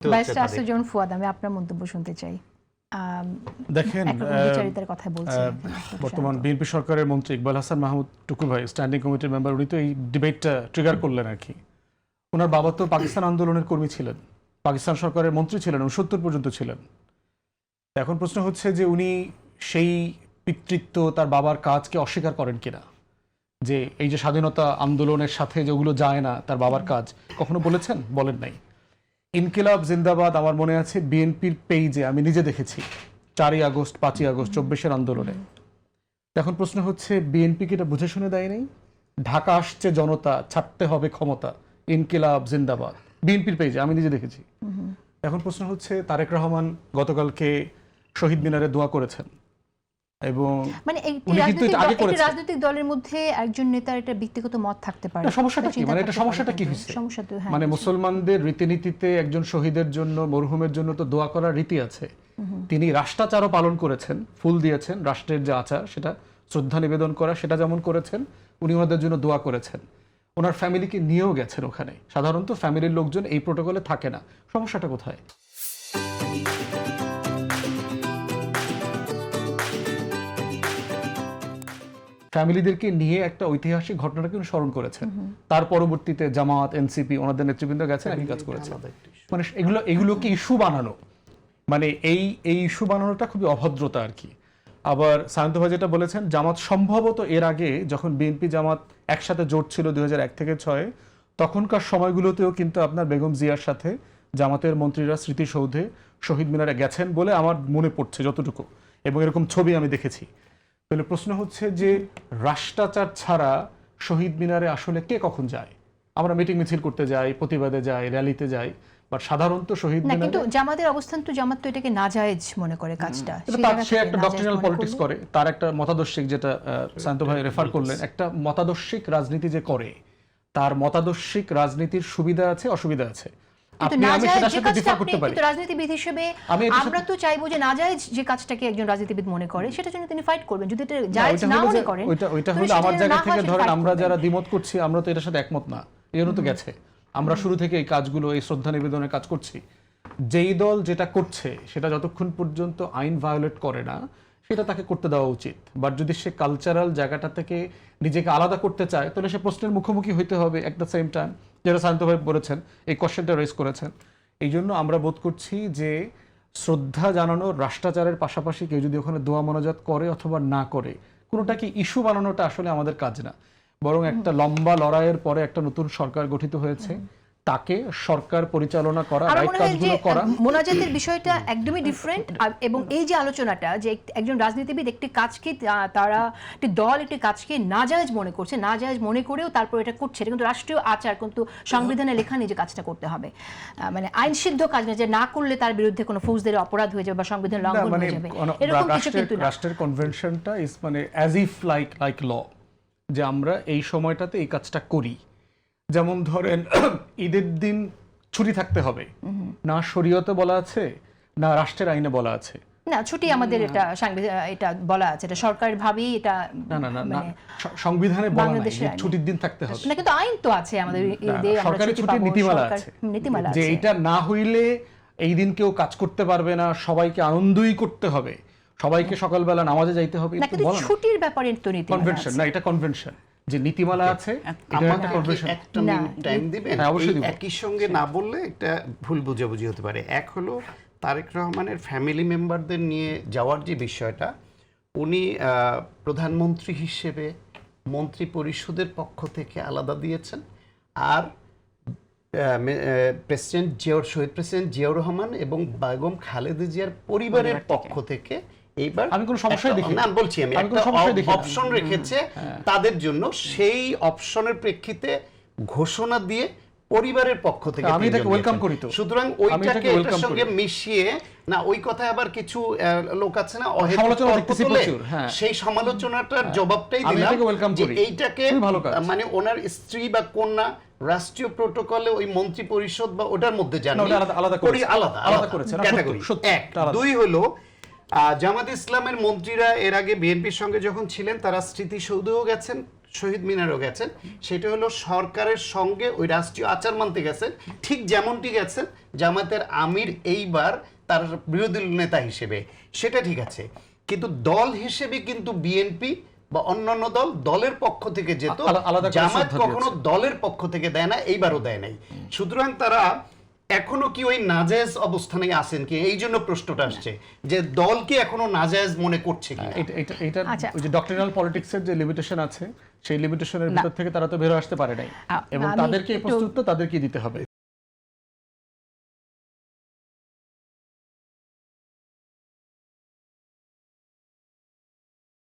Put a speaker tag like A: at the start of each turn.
A: Barrister Asif Fuad, আমি আপনার মন্তব্য শুনতে চাই।
B: দেখেন,
A: বিচারিতার কথা বলছি।
B: বর্তমান বিএনপি সরকারের মন্ত্রী ইকবাল হাসান মাহমুদ টুকু ভাই, স্ট্যান্ডিং কমিটির মেম্বার, উনি তো এই ডিবেটটা ট্রিগার করলেন আর কি। ওনার বাবা তো পাকিস্তান আন্দোলনের কর্মী ছিলেন, পাকিস্তান সরকারের মন্ত্রী ছিলেন, 69 পর্যন্ত ছিলেন। এখন প্রশ্ন হচ্ছে যে উনি সেই পিতৃত্ব, তার বাবার কাজকে অস্বীকার করেন কিনা, যে এই যে স্বাধীনতা আন্দোলনের সাথে যেগুলো যায় না তার বাবার কাজ, কখনো বলেছেন? বলেন নাই। ইনকিলাব জিন্দাবাদ আমার মনে আছে বিএনপির পেইজে আমি নিজে দেখেছি 4ই আগস্ট, 5ই আগস্ট, 24-এর আন্দোলনে। এখন প্রশ্ন হচ্ছে বিএনপি কি এটা বুঝে শুনে দেয় নাই? ঢাকা আসছে জনতা, ছাড়তে হবে ক্ষমতা, ইনকিলাব জিন্দাবাদ, বিএনপির পেইজে আমি নিজে দেখেছি। এখন প্রশ্ন হচ্ছে তারেক রহমান গতকালকে শহীদ মিনারে দোয়া করেছেন, এবং
A: মানে রাজনৈতিক দলের মধ্যে একজন নেতার একটা ব্যক্তিগত মত থাকতে পারে।
B: সমস্যাটা কি? মানে এটা সমস্যাটা কি হয়েছে? মানে মুসলমানদের রীতিনীতিতে একজন শহীদের জন্য, মরহুমের জন্য তো দোয়া করার রীতি আছে। তিনি রাষ্ট্রাচারও পালন করেছেন, ফুল দিয়েছেন, রাষ্ট্রের যে আচার সেটা শ্রদ্ধা নিবেদন করা সেটা যেমন করেছেন, উনি ওনাদের জন্য দোয়া করেছেন। ওনার ফ্যামিলিকে নিয়েও গেছেন ওখানে। সাধারণত ফ্যামিলির লোকজন এই প্রোটোকলে থাকে না। সমস্যাটা কোথায়? ফ্যামিলিদেরকে নিয়ে একটা ঐতিহাসিক ঘটনাটাকে স্মরণ করেছেন। তার পরবর্তীতে জামাত, এনসিপি, ওনাদের নেতৃবৃন্দ গেছেন, একই কাজ করেছেন। মানে এগুলোকে ইস্যু বানানো, মানে এই ইস্যু বানানোটা খুবই অভদ্রতা আর কি। আবার সায়ন্ত ভাই যেটা বলেছেন, জামাত সম্ভবত এর আগে যখন বিএনপি জামাত একসাথে জোট ছিল 2001 থেকে 2006, তখনকার সময়গুলোতেও কিন্তু আপনার বেগম জিয়ার সাথে জামাতের মন্ত্রীরা স্মৃতিসৌধে, শহীদ মিনারে গেছেন বলে আমার মনে পড়ছে যতটুকু, এবং এরকম ছবি আমি দেখেছি। তাহলে প্রশ্ন হচ্ছে যে রাষ্ট্রাচার ছাড়া শহীদ মিনারে আসলে কে কখন যায়? আমরা মিটিং মিছিল করতে যাই, প্রতিবাদে যাই, র্যালিতে যাই, বাট সাধারণত শহীদ মিনারে
A: কিন্তু জামাতের অবস্থান তো, জামাত তো এটাকে নাজায়েজ মনে করে কাজটা।
B: সে একটা ডক্ট্রিনাল পলিটিক্স করে, তার একটা মতাদর্শিক, যেটা শান্ত ভাই রেফার করলেন, একটা মতাদর্শিক রাজনীতি যে করে, তার মতাদর্শিক রাজনীতির সুবিধা আছে, অসুবিধা আছে।
A: রাজনীতিবিদ হিসেবে আমরা তো চাইবো যে নাজায়েজ যে কাজটাকে একজন রাজনীতিবিদ মনে করে সেটার জন্য তিনি ফাইট করবেন। যদি এটা জায়েজ না মনে করেন,
B: ওইটা হলো আমার জায়গা থেকে ধরেন আমরা যারা দ্বিমত করছি, আমরা তো এটার সাথে একমত না, এজন্য তো গেছে। আমরা শুরু থেকে এই কাজগুলো, এই শ্রদ্ধা নিবেদনের কাজ করছি। যেই দল যেটা করছে সেটা যতক্ষণ পর্যন্ত আইন ভায়োলেট করে না, সেটা তাকে করতে দেওয়া উচিত। বাট যদি সে কালচারাল জায়গাটা থেকে নিজেকে আলাদা করতে চায়, তাহলে সে প্রশ্নের মুখোমুখি হইতে হবে এট দ্য সেম টাইম, যেটা শান্ত ভাই বলেছেন, এই কোশ্চেনটা রেজ করেছেন। এই জন্য আমরা বোধ করছি যে শ্রদ্ধা জানানোর রাষ্ট্রাচারের পাশাপাশি কেউ যদি ওখানে দোয়া মোনাজাত করে অথবা না করে, কোনোটাকে ইস্যু বানানোটা আসলে আমাদের কাজ না। বরং একটা লম্বা লড়াইয়ের পরে একটা নতুন সরকার গঠিত হয়েছে, তাকে সরকার পরিচালনা করা, রাইট কাজগুলো করা।
A: মোনাজাতের বিষয়টা একদমই ডিফারেন্ট। এবং এই যে আলোচনাটা যে একজন রাজনীতিবিদ একটি কাজকে, তারা একটি দল একটি কাজকে নাজায়েজ মনে করছে, নাজায়েজ মনে করেও তারপর এটা করছে, এটা কিন্তু রাষ্ট্রীয় আচার, কিন্তু সংবিধানে লেখা নেই যে কাজটা করতে হবে। মানে আইন সিদ্ধ কাজ না, যে না করলে তার বিরুদ্ধে কোনো ফৌজদারি অপরাধ হয়ে যাবে বা সংবিধান লঙ্ঘন হয়ে যাবে, এরকম কিছু কিন্তু না।
B: রাষ্ট্রের কনভেনশনটা ইজ মানে অ্যাজ ইফ লাইক ল, যে আমরা এই সময়টাতে এই কাজটা করি। যেমন ধরেন ঈদের দিন ছুটি থাকতে হবে না, শরীয়তে বলা আছে না রাষ্ট্রের আইনে বলা আছে?
A: না, ছুটি আমাদের এটা এটা বলা আছে, এটা সরকার ভাবেই এটা,
B: না সংবিধানে বলা নাই যে ছুটির দিন থাকতে হবে
A: না, কিন্তু আইন তো আছে আমাদের,
B: সরকারি ছুটির নীতিমালা আছে, যে এটা না হইলে এই দিন কেউ কাজ করতে পারবে না, সবাইকে আনন্দই করতে হবে, সবাইকে সকালবেলা নামাজে যাইতে হবে।
A: ছুটির ব্যাপারে তো নীতিমালা
B: কনভেনশন না, এটা কনভেনশন, যে নীতিমালা আছে,
C: একটা মিনিট টাইম দিবেন? একই সঙ্গে না বললে একটা ভুল বুঝাবুঝি হতে পারে। এক হলো তারেক রহমানের ফ্যামিলি মেম্বারদের নিয়ে যাওয়ার যে বিষয়টা, উনি প্রধানমন্ত্রী হিসেবে মন্ত্রী পরিষদের পক্ষ থেকে আলাদা দিয়েছেন, আর শহীদ প্রেসিডেন্ট জিয়াউর রহমান এবং বেগম খালেদা জিয়ার পরিবারের পক্ষ থেকে এইবার
B: আমি কোনো সমস্যা দেখি
C: না, বলছি আমি একটা অপশন রেখেছে তাদের জন্য, সেই অপশনের প্রেক্ষিতে ঘোষণা দিয়ে পরিবারের পক্ষ থেকে
B: আমি এটাকে ওয়েলকাম করি। তো
C: সুতরাং ওইটাকে এটার সঙ্গে মিশিয়ে না, ওই কথায় আবার কিছু লোক আছে না সেই সমালোচনাটার জবাবটাই দিলাম, এইটাকে মানে ওনার স্ত্রী বা কন্যা রাষ্ট্রীয় প্রোটোকলে ওই মন্ত্রী পরিষদ বা ওটার মধ্যে জানি আলাদা করেছে ক্যাটাগরি। এক, দুই হলো জামাত ইসলামের মন্ত্রীরা এর আগে বিএনপির সঙ্গে যখন ছিলেন তারা স্মৃতিসৌধেও গেছেন, শহীদ মিনারও গেছেন, সেটা হলো সরকারের সঙ্গে ওই রাষ্ট্রীয় আচার মানতে গেছেন, ঠিক যেমনটি গেছেন জামায়াতের আমির এইবার তার বিরোধী নেতা হিসেবে, সেটা ঠিক আছে। কিন্তু দল হিসেবে কিন্তু বিএনপি বা অন্যান্য দলের পক্ষ থেকে যেত, জামায়াত কখনো দলের পক্ষ থেকে দেয় না, এইবারও দেয় নাই। সুতরাং তারা এখনো কি ওই নাজায়েজ অবস্থানে আছেন কি, এই জন্য প্রশ্নটা আসছে যে দল কি এখনো নাজায়েজ মনে করছে কি।
B: এটা ওই যে ডক্টরিনাল পলিটিক্সের যে লিমিটেশন আছে, সেই লিমিটেশনের ভিতর থেকে তারা তো বের আসতে পারে নাই, এবং তাদেরকে এই প্রস্তুত তাদেরকে দিতে হবে।